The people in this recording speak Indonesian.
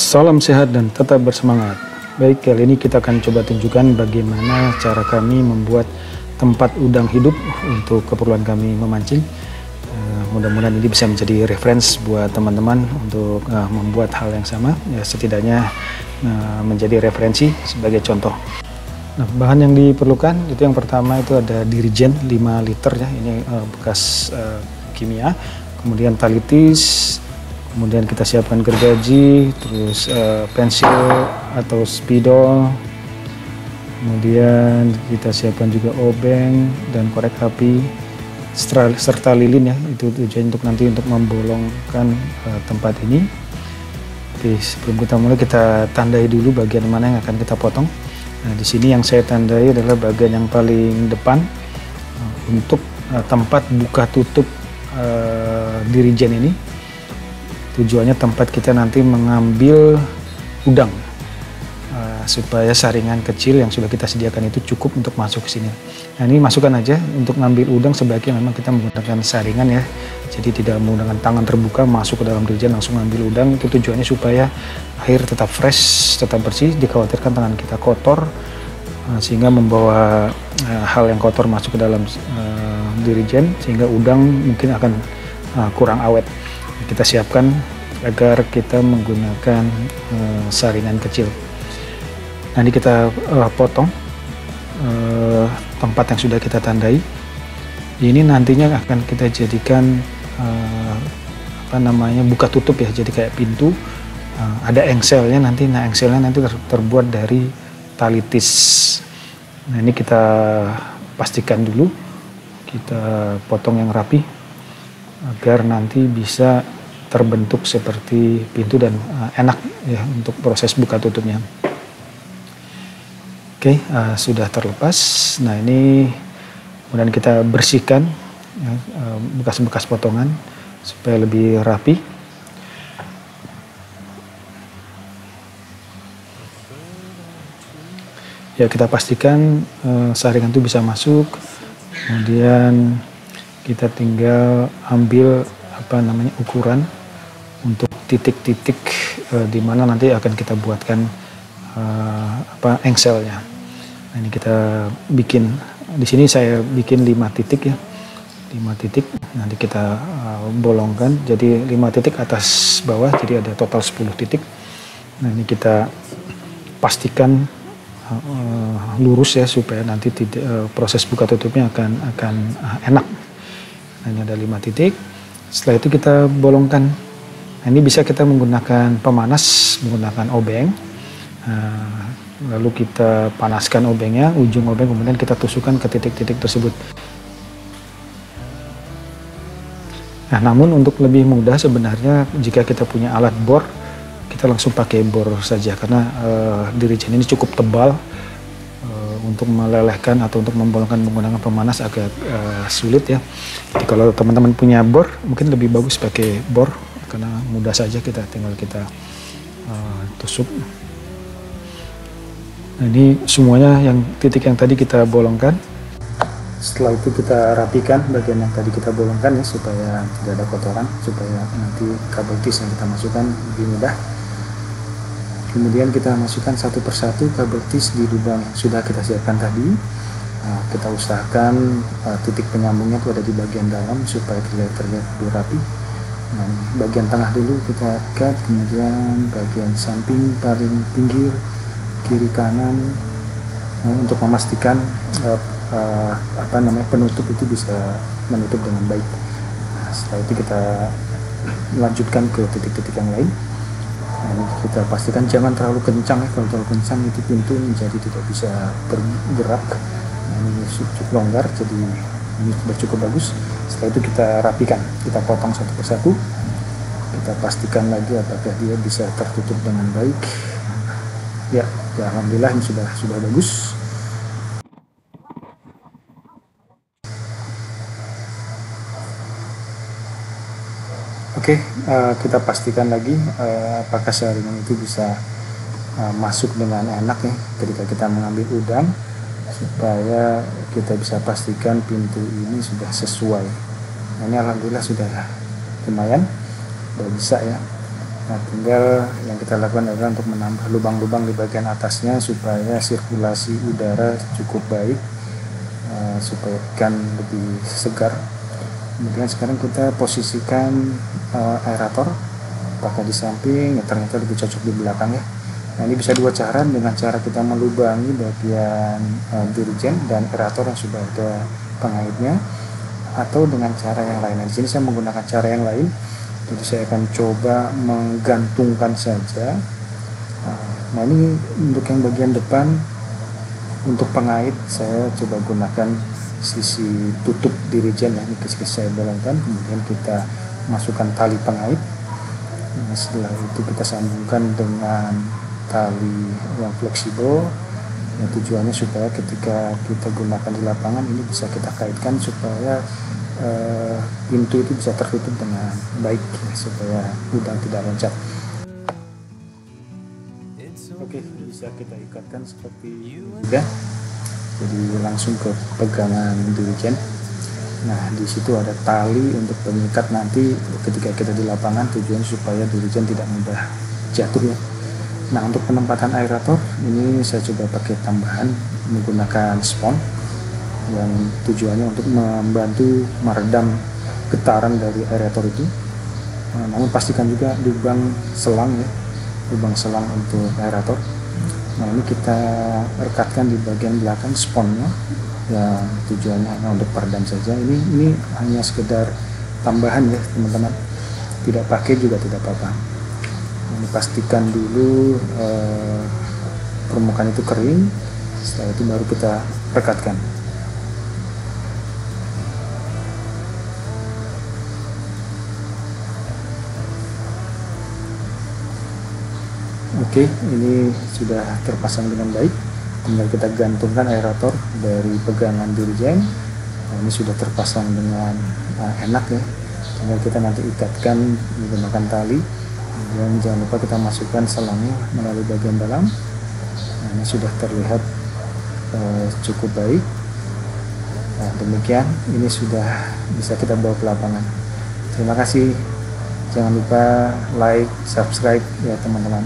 Salam sehat dan tetap bersemangat. Baik, kali ini kita akan coba tunjukkan bagaimana cara kami membuat tempat udang hidup untuk keperluan kami memancing. Mudah-mudahan ini bisa menjadi referensi buat teman-teman untuk membuat hal yang sama, ya setidaknya menjadi referensi sebagai contoh. Nah, bahan yang diperlukan itu yang pertama itu ada dirigen 5 liter ya, ini bekas kimia, kemudian tali tis, kemudian kita siapkan gergaji, terus pensil atau spidol, kemudian kita siapkan juga obeng dan korek api serta lilin ya, itu tujuan untuk nanti untuk membolongkan tempat ini. Oke, sebelum kita mulai kita tandai dulu bagian mana yang akan kita potong. Nah, di sini yang saya tandai adalah bagian yang paling depan untuk tempat buka tutup dirigen ini. Tujuannya tempat kita nanti mengambil udang supaya saringan kecil yang sudah kita sediakan itu cukup untuk masuk ke sini. Nah, ini masukkan aja untuk ngambil udang, sebaiknya memang kita menggunakan saringan ya. Jadi tidak menggunakan tangan terbuka masuk ke dalam dirigen langsung ngambil udang. Itu tujuannya supaya air tetap fresh, tetap bersih. Dikhawatirkan tangan kita kotor sehingga membawa hal yang kotor masuk ke dalam dirigen sehingga udang mungkin akan kurang awet. Kita siapkan agar kita menggunakan saringan kecil. Nanti kita potong tempat yang sudah kita tandai. Ini nantinya akan kita jadikan buka tutup ya, jadi kayak pintu. Ada engselnya nanti. Nah, engselnya nanti terbuat dari tali tis. Nah, ini kita pastikan dulu kita potong yang rapi agar nanti bisa terbentuk seperti pintu dan enak ya untuk proses buka tutupnya. Oke, sudah terlepas. Nah, ini kemudian kita bersihkan ya, bekas-bekas potongan supaya lebih rapi. Ya, kita pastikan saringan itu bisa masuk. Kemudian kita tinggal ambil ukuran untuk titik-titik di mana nanti akan kita buatkan engselnya. Nah, ini kita bikin di sini saya bikin 5 titik ya, 5 titik nanti kita bolongkan jadi 5 titik atas bawah, jadi ada total 10 titik. Nah, ini kita pastikan lurus ya supaya nanti proses buka tutupnya akan enak. Nah, ini ada 5 titik. Setelah itu kita bolongkan. Nah, ini bisa kita menggunakan pemanas, menggunakan obeng. Lalu kita panaskan obengnya, ujung obeng kemudian kita tusukkan ke titik-titik tersebut. Nah, namun untuk lebih mudah sebenarnya jika kita punya alat bor, kita langsung pakai bor saja karena dirigen ini cukup tebal. Untuk melelehkan atau untuk membolongkan menggunakan pemanas agak sulit ya. Jadi kalau teman-teman punya bor mungkin lebih bagus pakai bor karena mudah saja tinggal kita tusuk. Nah, ini semuanya yang titik yang tadi kita bolongkan. Setelah itu kita rapikan bagian yang tadi kita bolongkan ya supaya tidak ada kotoran, supaya nanti kabel tis yang kita masukkan lebih mudah. Kemudian kita masukkan satu persatu kabel tis di lubang yang sudah kita siapkan tadi. Nah, kita usahakan titik penyambungnya itu ada di bagian dalam supaya terlihat lebih rapi. Nah, bagian tengah dulu kita ikat, kemudian bagian samping paling pinggir, kiri kanan, untuk memastikan penutup itu bisa menutup dengan baik. Nah, setelah itu kita lanjutkan ke titik-titik yang lain. Nah, kita pastikan jangan terlalu kencang ya, kalau terlalu kencang itu pintu menjadi tidak bisa bergerak. Nah, ini cukup longgar, jadi ini sudah cukup bagus. Setelah itu kita rapikan, kita potong satu persatu, kita pastikan lagi apakah dia bisa tertutup dengan baik. Ya, alhamdulillah ini sudah bagus. Oke, kita pastikan lagi apakah saringan itu bisa masuk dengan enak ya ketika kita mengambil udang, supaya kita bisa pastikan pintu ini sudah sesuai. Nah, ini alhamdulillah sudah lumayan, sudah bisa ya. Nah, tinggal yang kita lakukan adalah untuk menambah lubang-lubang di bagian atasnya supaya sirkulasi udara cukup baik, supaya ikan lebih segar. Kemudian sekarang kita posisikan aerator, apakah di samping, ternyata lebih cocok di belakang ya. Nah, ini bisa dua cara, dengan cara kita melubangi bagian dirijen dan aerator yang sudah ada pengaitnya, atau dengan cara yang lain. Nah, di sini saya menggunakan cara yang lain. Jadi saya akan coba menggantungkan saja. Nah, ini untuk yang bagian depan, untuk pengait saya coba gunakan sisi tutup dirijen ya. Ini saya bolongkan, kemudian kita masukkan tali pengait. Nah, setelah itu kita sambungkan dengan tali yang fleksibel. Yang tujuannya supaya ketika kita gunakan di lapangan ini bisa kita kaitkan supaya pintu itu bisa tertutup dengan baik ya, supaya udang tidak loncat. Oke, bisa kita ikatkan seperti ini ya. Jadi langsung ke pegangan dirijen. Nah, di situ ada tali untuk pengikat nanti ketika kita di lapangan, tujuan supaya dirijen tidak mudah jatuh ya. Nah, untuk penempatan aerator ini saya coba pakai tambahan menggunakan spon yang tujuannya untuk membantu meredam getaran dari aerator itu. Namun pastikan juga lubang selang ya, lubang selang untuk aerator. Nah, ini kita rekatkan di bagian belakang sponnya yang tujuannya hanya untuk peredam saja. Ini hanya sekedar tambahan ya teman-teman, tidak pakai juga tidak apa-apa. Ini pastikan dulu permukaan itu kering, setelah itu baru kita rekatkan. Oke, ini sudah terpasang dengan baik. Tinggal kita gantungkan aerator dari pegangan dirijen. Nah, ini sudah terpasang dengan enak ya. Tinggal kita nanti ikatkan menggunakan tali. Kemudian jangan lupa kita masukkan selangnya melalui bagian dalam. Nah, ini sudah terlihat cukup baik. Nah, demikian, ini sudah bisa kita bawa ke lapangan. Terima kasih. Jangan lupa like, subscribe ya teman-teman.